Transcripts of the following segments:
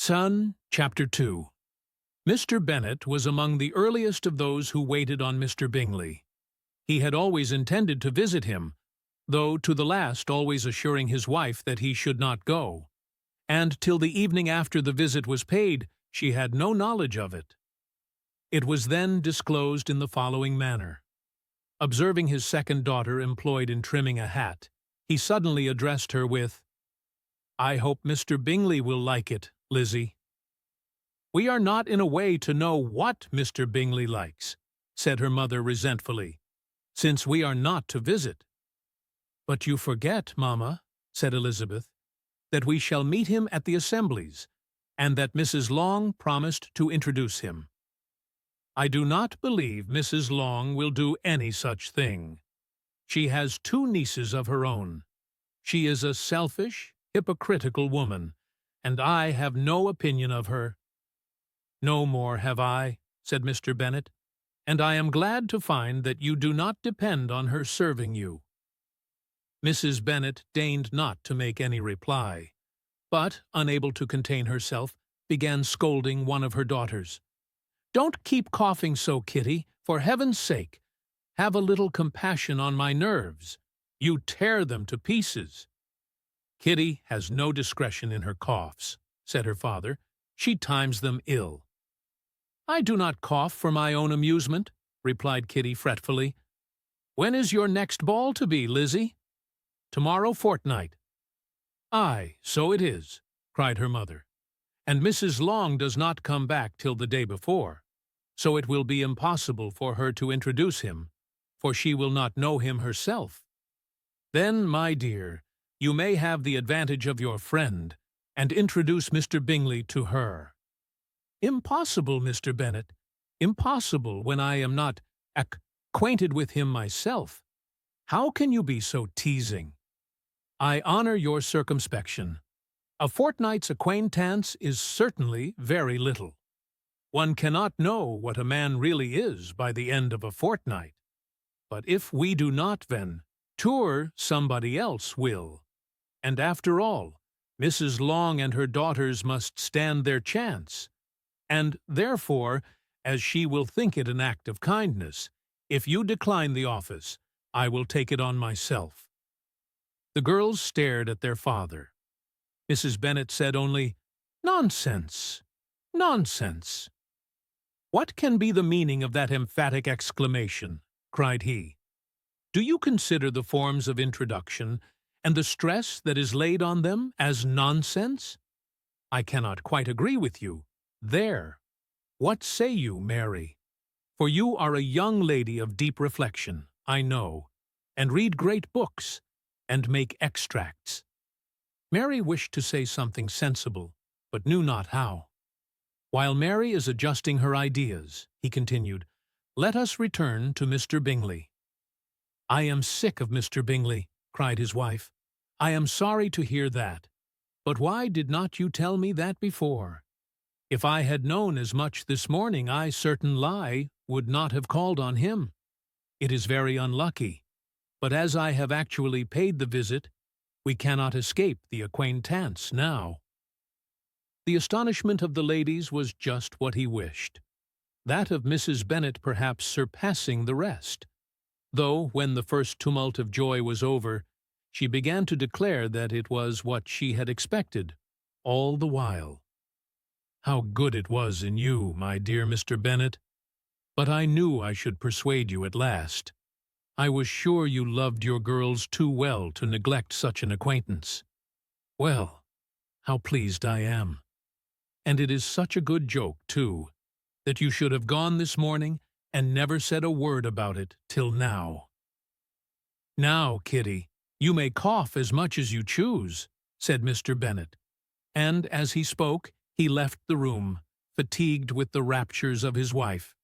Son, Chapter 2. Mr. Bennet was among the earliest of those who waited on Mr. Bingley. He had always intended to visit him, though to the last always assuring his wife that he should not go, and till the evening after the visit was paid, she had no knowledge of it. It was then disclosed in the following manner. Observing his second daughter employed in trimming a hat, he suddenly addressed her with, "I hope Mr. Bingley will like it, Lizzie." "We are not in a way to know what Mr. Bingley likes," said her mother resentfully, "since we are not to visit." "But you forget, mamma," said Elizabeth, "that we shall meet him at the assemblies, and that Mrs. Long promised to introduce him." "I do not believe Mrs. Long will do any such thing. She has two nieces of her own. She is a selfish, hypocritical woman, and I have no opinion of her." "No more have I," said Mr. Bennet, "and I am glad to find that you do not depend on her serving you." Mrs. Bennet deigned not to make any reply, but, unable to contain herself, began scolding one of her daughters. "Don't keep coughing so, Kitty, for heaven's sake. Have a little compassion on my nerves. You tear them to pieces." "Kitty has no discretion in her coughs," said her father. "She times them ill." "I do not cough for my own amusement," replied Kitty fretfully. "When is your next ball to be, Lizzie?" "Tomorrow fortnight." "Aye, so it is," cried her mother. "And Mrs. Long does not come back till the day before, so it will be impossible for her to introduce him, for she will not know him herself. Then, my dear, you may have the advantage of your friend, and introduce Mr. Bingley to her." "Impossible, Mr. Bennet, impossible when I am not acquainted with him myself. How can you be so teasing? I honor your circumspection. A fortnight's acquaintance is certainly very little. One cannot know what a man really is by the end of a fortnight. But if we do not, then, tour somebody else will. And after all, Mrs. Long and her daughters must stand their chance. And therefore, as she will think it an act of kindness, if you decline the office, I will take it on myself." The girls stared at their father. Mrs. Bennet said only, "Nonsense! Nonsense!" "What can be the meaning of that emphatic exclamation?" cried he. "Do you consider the forms of introduction, and the stress that is laid on them, as nonsense? I cannot quite agree with you. There! What say you, Mary? For you are a young lady of deep reflection, I know, and read great books, and make extracts." Mary wished to say something sensible, but knew not how. "While Mary is adjusting her ideas," he continued, "let us return to Mr. Bingley." "I am sick of Mr. Bingley," cried his wife. "I am sorry to hear that. But why did not you tell me that before? If I had known as much this morning, I certain lie would not have called on him. It is very unlucky, but as I have actually paid the visit, we cannot escape the acquaintance now." The astonishment of the ladies was just what he wished, that of Mrs. Bennet perhaps surpassing the rest, though when the first tumult of joy was over, she began to declare that it was what she had expected all the while. "How good it was in you, my dear Mr. Bennet! But I knew I should persuade you at last. I was sure you loved your girls too well to neglect such an acquaintance. Well, how pleased I am! And it is such a good joke, too, that you should have gone this morning and never said a word about it till now." "Now, Kitty, you may cough as much as you choose," said Mr. Bennet, and as he spoke, he left the room, fatigued with the raptures of his wife.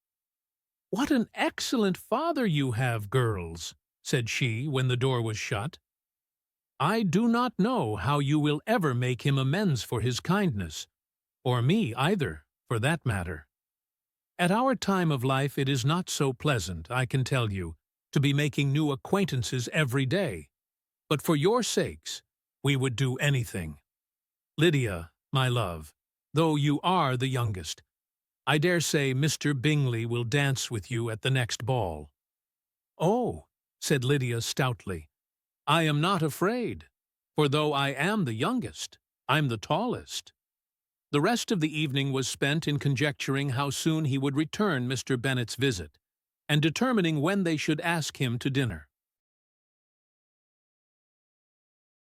"What an excellent father you have, girls," said she when the door was shut. "I do not know how you will ever make him amends for his kindness, or me either, for that matter. At our time of life it is not so pleasant, I can tell you, to be making new acquaintances every day, but for your sakes we would do anything. Lydia, my love, though you are the youngest. I dare say Mr. Bingley will dance with you at the next ball." "Oh," said Lydia stoutly, "I am not afraid, for though I am the youngest, I'm the tallest." The rest of the evening was spent in conjecturing how soon he would return Mr. Bennet's visit, and determining when they should ask him to dinner.